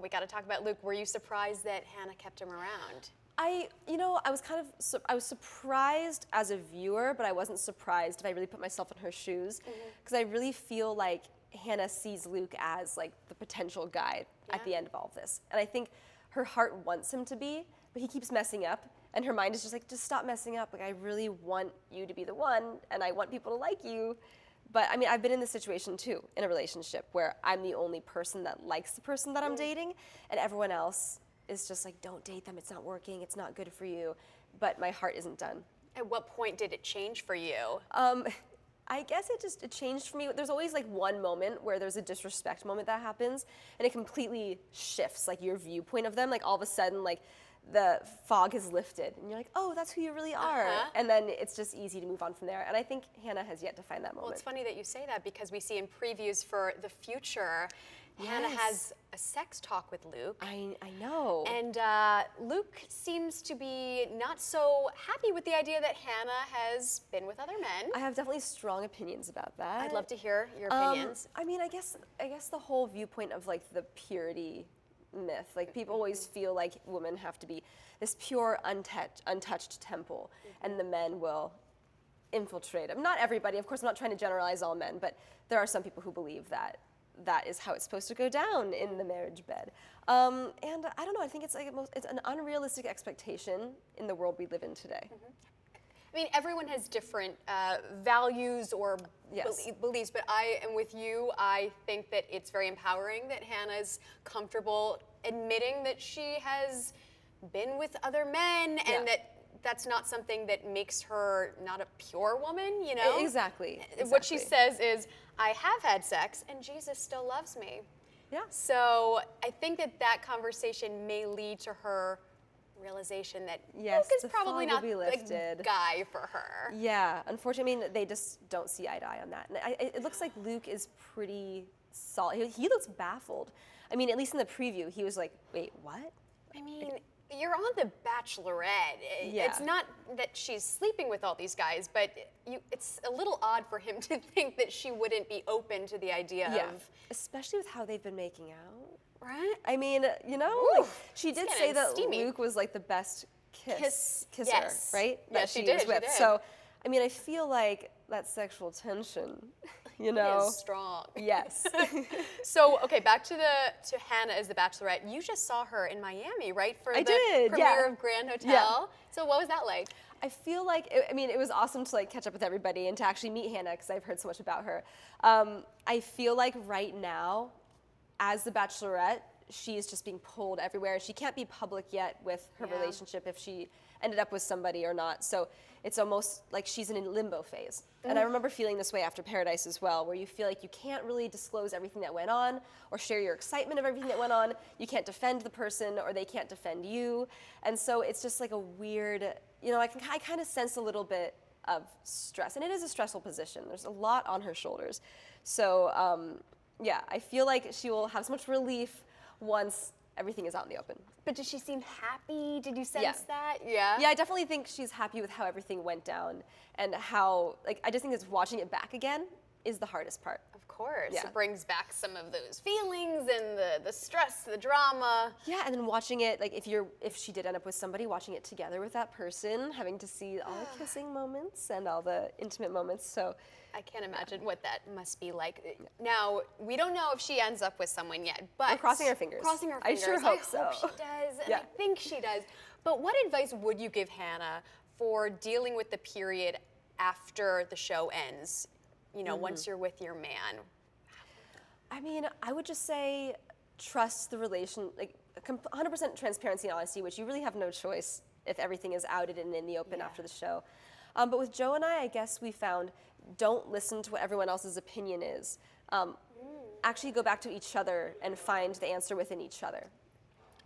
we got to talk about Luke. Were you surprised that Hannah kept him around? I was surprised as a viewer, but I wasn't surprised if I really put myself in her shoes, because I really feel like Hannah sees Luke as like the potential guy at the end of all of this. And I think her heart wants him to be, but he keeps messing up, and her mind is just like, just stop messing up. Like, I really want you to be the one, and I want people to like you. But I mean, I've been in this situation too, in a relationship where I'm the only person that likes the person that I'm dating, and everyone else is just like, don't date them, it's not working, it's not good for you. But my heart isn't done. At what point did it change for you? I guess it changed for me. There's always like one moment where there's a disrespect moment that happens, and it completely shifts like your viewpoint of them. Like all of a sudden, like the fog has lifted, and you're like, oh, that's who you really are. And then it's just easy to move on from there. And I think Hannah has yet to find that moment. Well, it's funny that you say that, because we see in previews for the future, Hannah has a sex talk with Luke. I know. And Luke seems to be not so happy with the idea that Hannah has been with other men. I have definitely strong opinions about that. I'd love to hear your opinions. I mean, I guess the whole viewpoint of like the purity myth, like people always feel like women have to be this pure, untouched temple, and the men will infiltrate them. Not everybody, of course. I'm not trying to generalize all men, but there are some people who believe that is how it's supposed to go down in the marriage bed. And I don't know, I think it's like it's an unrealistic expectation in the world we live in today. I mean, everyone has different values or beliefs, but I am with you. I think that it's very empowering that Hannah's comfortable admitting that she has been with other men, and that's not something that makes her not a pure woman, you know? Exactly. What she says is, I have had sex and Jesus still loves me. Yeah. So I think that conversation may lead to her realization that yes, Luke is probably not the guy for her. Yeah, unfortunately, I mean, they just don't see eye to eye on that. And it looks like Luke is pretty solid. He looks baffled. I mean, at least in the preview, he was like, wait, what? I mean, you're on The Bachelorette. It's not that she's sleeping with all these guys, but it's a little odd for him to think that she wouldn't be open to the idea of... Especially with how they've been making out. Right? I mean, you know, like, she did say that Luke was like the best kisser, right? Yeah, that she did. was with. She did. So, I mean, I feel like that sexual tension, you know, is strong. Yes. So, okay, back to Hannah as the Bachelorette. You just saw her in Miami, right? For the premiere of Grand Hotel. Yeah. So, what was that like? I feel like, it was awesome to like catch up with everybody and to actually meet Hannah, because I've heard so much about her. I feel like right now, as the Bachelorette, she is just being pulled everywhere. She can't be public yet with her relationship if she ended up with somebody or not. So it's almost like she's in a limbo phase. And I remember feeling this way after Paradise as well, where you feel like you can't really disclose everything that went on or share your excitement of everything that went on. You can't defend the person, or they can't defend you. And so it's just like a weird, you know, I kind of sense a little bit of stress. And it is a stressful position. There's a lot on her shoulders. So, yeah, I feel like she will have so much relief once everything is out in the open. But did she seem happy? Did you sense that? Yeah. Yeah, I definitely think she's happy with how everything went down, and how, like, I just think it's watching it back again is the hardest part. Of course. Yeah. It brings back some of those feelings and the stress, the drama. Yeah, and then watching it, like, if she did end up with somebody, watching it together with that person, having to see all the kissing moments and all the intimate moments. So I can't imagine what that must be like. Now, we don't know if she ends up with someone yet, but... We're crossing our fingers. Crossing our fingers. I sure hope so. I hope she does, and I think she does. But what advice would you give Hannah for dealing with the period after the show ends? You know, once you're with your man. I mean, I would just say trust the relation, like 100% transparency and honesty, which you really have no choice if everything is outed and in the open after the show. But with Joe and I guess we found, don't listen to what everyone else's opinion is. Actually go back to each other and find the answer within each other.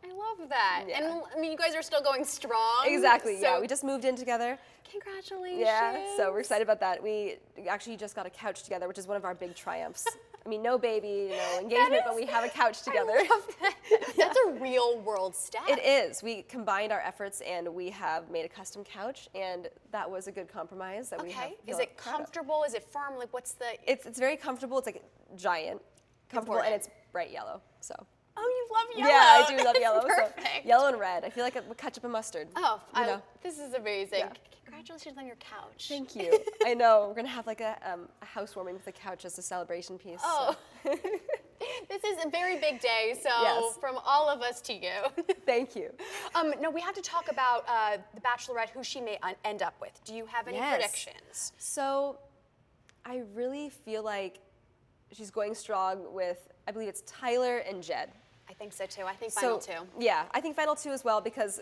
I love that. Yeah. And I mean, you guys are still going strong. Exactly, so we just moved in together. Congratulations. Yeah, so we're excited about that. We actually just got a couch together, which is one of our big triumphs. I mean, no baby, no engagement, but we have a couch together. I love that. That's a real world step. It is. We combined our efforts and we have made a custom couch, and that was a good compromise that we have. Is it comfortable? Is it firm? Like, what's the... It's very comfortable. It's like giant, comfortable, and it's bright yellow, so... Oh, you love yellow. Yeah, I do love yellow. Perfect. So yellow and red. I feel like ketchup and mustard. Oh, you know? this is amazing. Yeah. Congratulations on your couch. Thank you. I know. We're going to have like a housewarming with the couch as a celebration piece. Oh. So. This is a very big day, so Yes. from all of us to you. Thank you. No, we have to talk about the Bachelorette, who she may end up with. Do you have any predictions? So I really feel like she's going strong with, I believe it's Tyler and Jed. I think so too. I think final two. Yeah, I think final two as well, because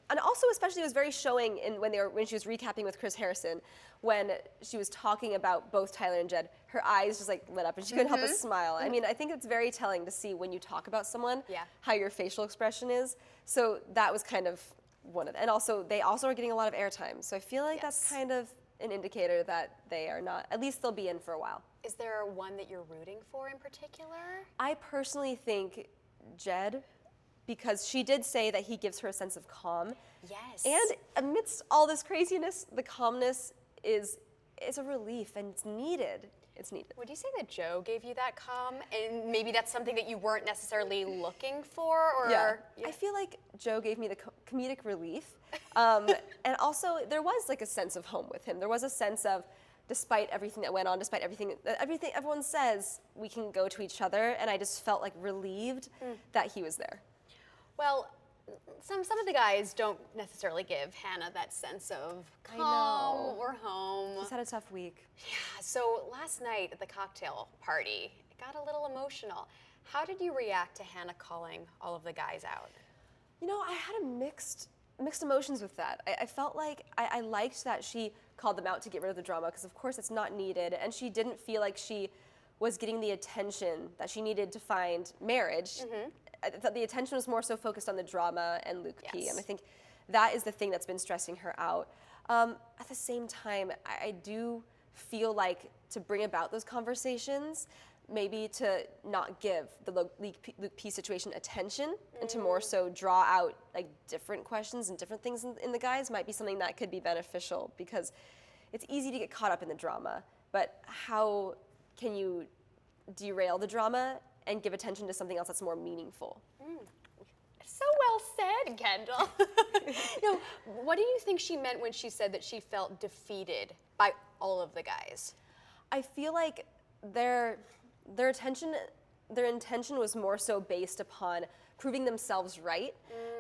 and also especially it was very showing when she was recapping with Chris Harrison, when she was talking about both Tyler and Jed, her eyes just like lit up and she couldn't help but smile. I mean, I think it's very telling to see when you talk about someone, how your facial expression is. So that was kind of one of them. And also, they also are getting a lot of airtime. So I feel like that's kind of an indicator that they are not, at least they'll be in for a while. Is there one that you're rooting for in particular? I personally think Jed, because she did say that he gives her a sense of calm. Yes. And amidst all this craziness, the calmness is a relief and it's needed. It's needed. Would you say that Joe gave you that calm, and maybe that's something that you weren't necessarily looking for? Or yeah. I feel like Joe gave me the comedic relief, and also there was like a sense of home with him. There was a sense of, despite everything that went on, despite everything everyone says, we can go to each other, and I just felt like relieved that he was there. Well, some of the guys don't necessarily give Hannah that sense of calm or home. She's had a tough week. Yeah, so last night at the cocktail party, it got a little emotional. How did you react to Hannah calling all of the guys out? You know, I had mixed emotions with that. I felt like I liked that she called them out to get rid of the drama, because of course it's not needed, and she didn't feel like she was getting the attention that she needed to find marriage. I thought the attention was more so focused on the drama and Luke P. And I think that is the thing that's been stressing her out. At the same time, I do feel like to bring about those conversations, maybe to not give the Luke P situation attention and to more so draw out like different questions and different things in the guys might be something that could be beneficial, because it's easy to get caught up in the drama, but how can you derail the drama and give attention to something else that's more meaningful? So well said, Kendall. No, what do you think she meant when she said that she felt defeated by all of the guys? I feel like their intention was more so based upon proving themselves right,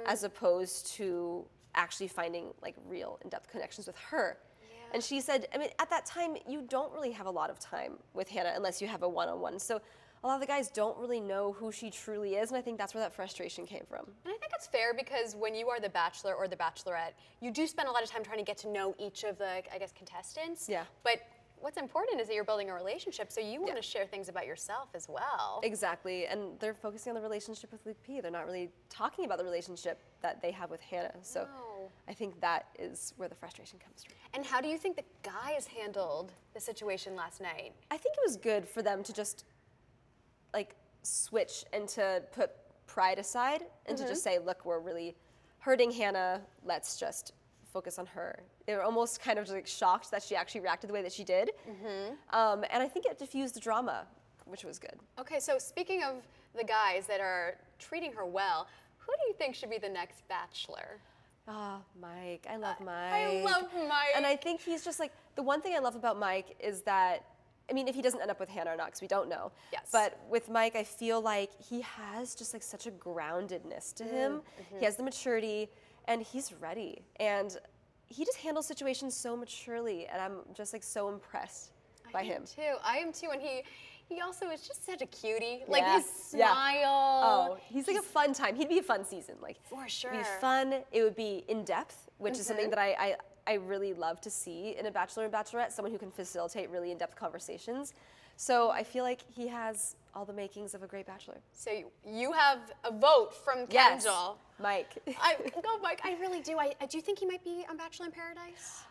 as opposed to actually finding like real in-depth connections with her. And she said, I mean, at that time, you don't really have a lot of time with Hannah unless you have a one-on-one. So a lot of the guys don't really know who she truly is, and I think that's where that frustration came from. And I think it's fair, because when you are the Bachelor or the Bachelorette, you do spend a lot of time trying to get to know each of the, I guess, contestants. Yeah. But what's important is that you're building a relationship, so you want to share things about yourself as well. Exactly, and they're focusing on the relationship with Luke P. They're not really talking about the relationship that they have with Hannah. So I think that is where the frustration comes from. And how do you think the guys handled the situation last night? I think it was good for them to just like switch and to put pride aside and to just say, look, we're really hurting Hannah. Let's just focus on her. They were almost kind of like shocked that she actually reacted the way that she did. And I think it diffused the drama, which was good. Okay, so speaking of the guys that are treating her well, who do you think should be the next Bachelor? Mike. I love Mike. I love Mike. And I think he's just like, the one thing I love about Mike is that, I mean, if he doesn't end up with Hannah or not, because we don't know. Yes. But with Mike, I feel like he has just like such a groundedness to him. He has the maturity, and he's ready. And he just handles situations so maturely, and I'm just like so impressed by him. I am too, and he also is just such a cutie. Like his smile. Yeah. Oh, he's like a fun time. He'd be a fun season. Like for sure. It'd be fun. It would be in depth, which is something that I really love to see in a Bachelor and Bachelorette, someone who can facilitate really in-depth conversations. So I feel like he has all the makings of a great Bachelor. So you have a vote from Kendall. Mike. Go Mike, I really do. Do you think he might be on Bachelor in Paradise?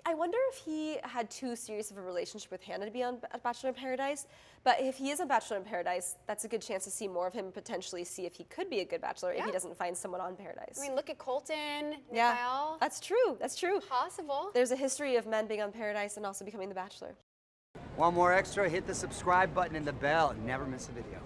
I wonder if he had too serious of a relationship with Hannah to be on Bachelor in Paradise. But if he is on Bachelor in Paradise, that's a good chance to see more of him, potentially see if he could be a good Bachelor if he doesn't find someone on Paradise. I mean, look at Colton, yeah, Nicole. that's true. That's true. Possible. There's a history of men being on Paradise and also becoming the Bachelor. Want more extra? Hit the subscribe button and the bell and never miss a video.